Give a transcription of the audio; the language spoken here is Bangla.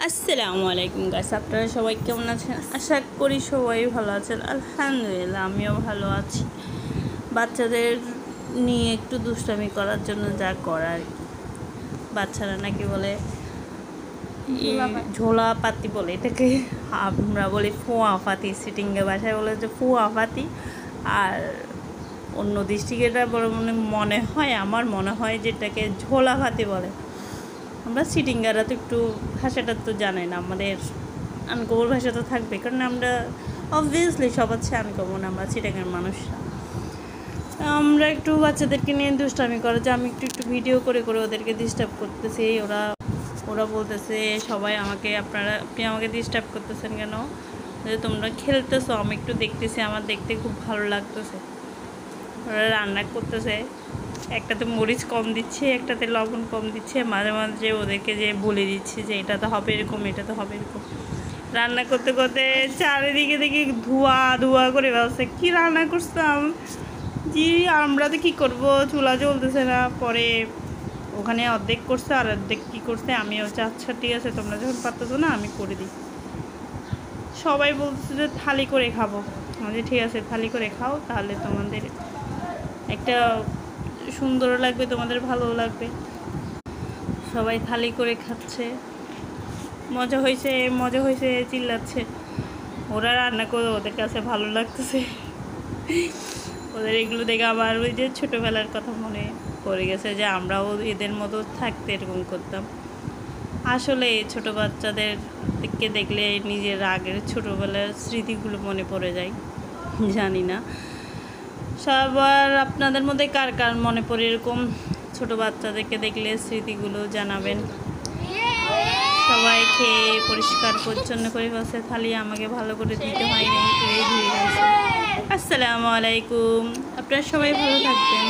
আসসালামু আলাইকুম গাইস, আপনারা সবাই কেমন আছেন? আশা করি সবাই ভালো আছেন। আলহামদুলিল্লাহ আমিও ভালো আছি। বাচ্চাদের নিয়ে একটু দুষ্টামি করার জন্য যা করার, বাচ্চারা নাকি বলে ঝোলা পাতি বলে, এটাকে আমরা বলি ফুয়া ফাতি। সিটিংয়ে বাসায় বলে যে ফুয়া ফাতি, আর অন্য ডিস্ট্রিক্টের বড় আমার মনে হয় যেটাকে ঝোলা ফাতি বলে। আমরা সিটিংগাররা তো একটু ভাষাটা তো জানাই না, আমাদের আনকমন ভাষা তো থাকবে, কারণ আমরা অবভিয়াসলি সব হচ্ছে আনকমন, আমরা চিটাগাঁর মানুষরা। আমরা একটু বাচ্চাদেরকে নিয়ে দুষ্টামি করে যে আমি একটু ভিডিও করে করে ওদেরকে ডিস্টার্ব করতেছি। ওরা বলতেছে সবাই আপনি আমাকে ডিস্টার্ব করতেছেন কেন? যে তোমরা খেলতেছো, আমি একটু দেখতেছি, আমার দেখতে খুব ভালো লাগতেছে। ওরা রান্না করতেছে, একটাতে মরিচ কম দিচ্ছে, একটাতে লবণ কম দিচ্ছে, মাঝে মাঝে ওদেরকে যে বলে দিচ্ছে যে এটা তো হবে এরকম, এটা তো হবে এরকম। রান্না করতে করতে চারিদিকে দেখি ধোয়া ধোয়া করে বেড়াচ্ছে। কী রান্না করতাম জি, আমরা তো কী করবো, চুলা জ্বলতেছে না। পরে ওখানে অর্ধেক করছে আর অর্ধেক কী করছে, আমি হচ্ছে আচ্ছা ঠিক আছে তোমরা যখন পারতেছো না আমি করে দিই। সবাই বলতেছে যে থালি করে খাবো, আমি ঠিক আছে থালি করে খাও, তাহলে তোমাদের একটা সুন্দরও লাগবে, তোমাদের ভালোও লাগবে। সবাই থালি করে খাচ্ছে, মজা হয়েছে চিল্লাচ্ছে। ওরা রান্না করে ওদের কাছে ভালো লাগতেছে। ওদের এগুলো দেখে আবার ওই যে ছোটোবেলার কথা মনে পড়ে গেছে, যে আমরাও এদের মতো থাকতে এরকম করতাম। আসলে ছোটো বাচ্চাদেরকে দেখলে নিজের আগের ছোটোবেলার স্মৃতিগুলো মনে পড়ে যায়। জানি না সবার আপনাদের মধ্যে কার কার মনে পড়ে এরকম ছোটো বাচ্চাদেরকে দেখলে স্মৃতিগুলো জানাবেন। সবাই খেয়ে পরিষ্কার পরিচ্ছন্ন করে বসে, থালি আমাকে ভালো করে দিতে হয়নি, এই ধুয়ে গেছে। আসসালামু আলাইকুম, আপনারা সবাই ভালো থাকবেন।